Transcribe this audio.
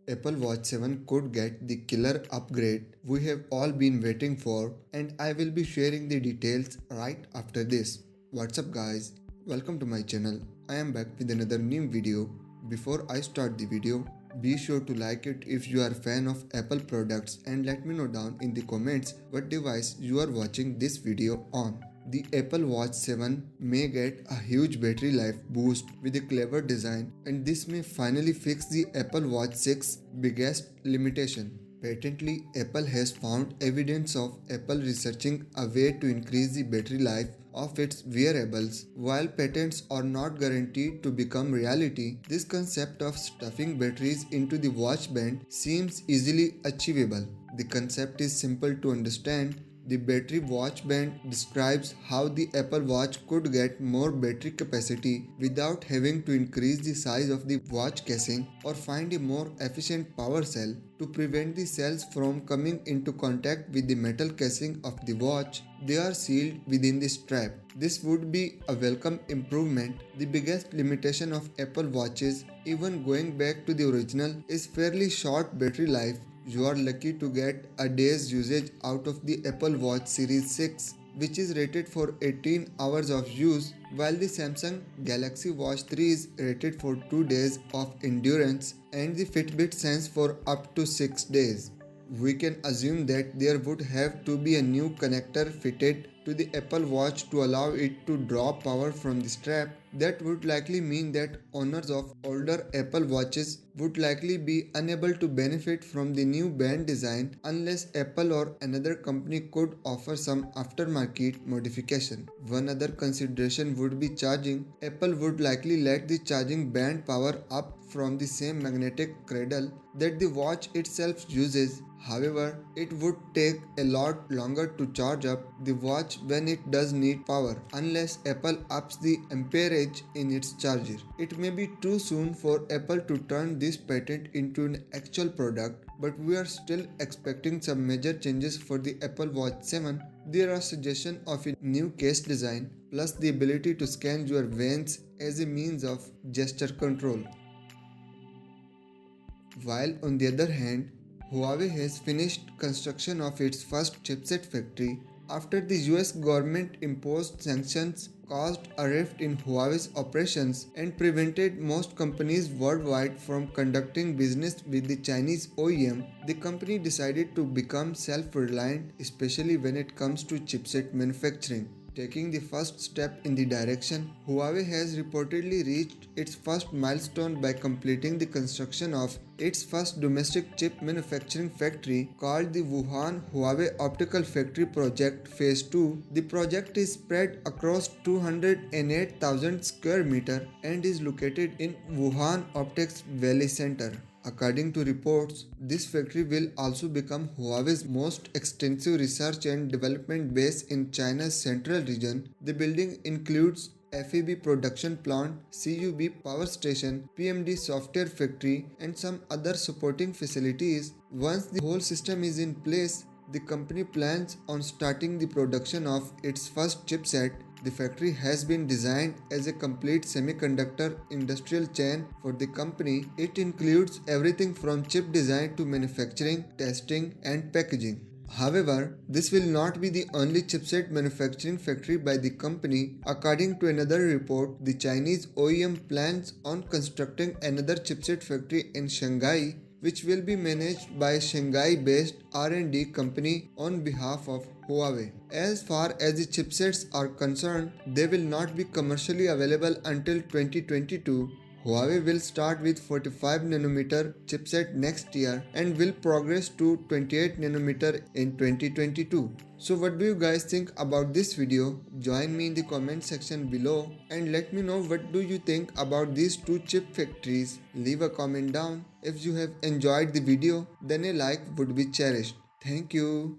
Apple Watch 7 could get the killer upgrade we have all been waiting for, and I will be sharing the details right after this. What's up, guys? Welcome to my channel. I am back with another new video. Before I start the video, be sure to like it if you are a fan of Apple products and let me know down in the comments what device you are watching this video on. The Apple Watch 7 may get a huge battery life boost with a clever design, and this may finally fix the Apple Watch 6's biggest limitation. Patently, Apple has found evidence of Apple researching a way to increase the battery life of its wearables. While patents are not guaranteed to become reality, this concept of stuffing batteries into the watch band seems easily achievable. The concept is simple to understand. The battery watch band describes how the Apple Watch could get more battery capacity without having to increase the size of the watch casing or find a more efficient power cell to prevent the cells from coming into contact with the metal casing of the watch. They are sealed within the strap. This would be a welcome improvement. The biggest limitation of Apple Watches, even going back to the original, is fairly short battery life. You are lucky to get a day's usage out of the Apple Watch Series 6, which is rated for 18 hours of use, while the Samsung Galaxy Watch 3 is rated for 2 days of endurance and the Fitbit Sense for up to 6 days. We can assume that there would have to be a new connector fitted to the Apple Watch to allow it to draw power from the strap. That would likely mean that owners of older Apple Watches would likely be unable to benefit from the new band design unless Apple or another company could offer some aftermarket modification. One other consideration would be charging. Apple would likely let the charging band power up from the same magnetic cradle that the watch itself uses. However, it would take a lot longer to charge up the watch when it does need power, unless Apple ups the amperage in its charger. It may be too soon for Apple to turn this patent into an actual product, but we are still expecting some major changes for the Apple Watch 7. There are suggestions of a new case design, plus the ability to scan your veins as a means of gesture control. While on the other hand, Huawei has finished construction of its first chipset factory after the US government imposed sanctions caused a rift in Huawei's operations and prevented most companies worldwide from conducting business with the Chinese OEM. The company decided to become self-reliant, especially when it comes to chipset manufacturing. Taking the first step in the direction, Huawei has reportedly reached its first milestone by completing the construction of its first domestic chip manufacturing factory called the Wuhan Huawei Optical Factory Project Phase 2. The project is spread across 208,000 square meter and is located in Wuhan Optics Valley Center. According to reports, this factory will also become Huawei's most extensive research and development base in China's central region. The building includes FAB production plant, CUB power station, PMD software factory, and some other supporting facilities. Once the whole system is in place, the company plans on starting the production of its first chipset. The factory has been designed as a complete semiconductor industrial chain for the company. It includes everything from chip design to manufacturing, testing, and packaging. However, this will not be the only chipset manufacturing factory by the company. According to another report, the Chinese OEM plans on constructing another chipset factory in Shanghai, which will be managed by a Shanghai-based R&D company on behalf of Huawei. As far as the chipsets are concerned, they will not be commercially available until 2022. Huawei will start with 45nm chipset next year and will progress to 28nm in 2022. So what do you guys think about this video? Join me in the comment section below and let me know what do you think about these two chip factories. Leave a comment down. If you have enjoyed the video, then a like would be cherished. Thank you.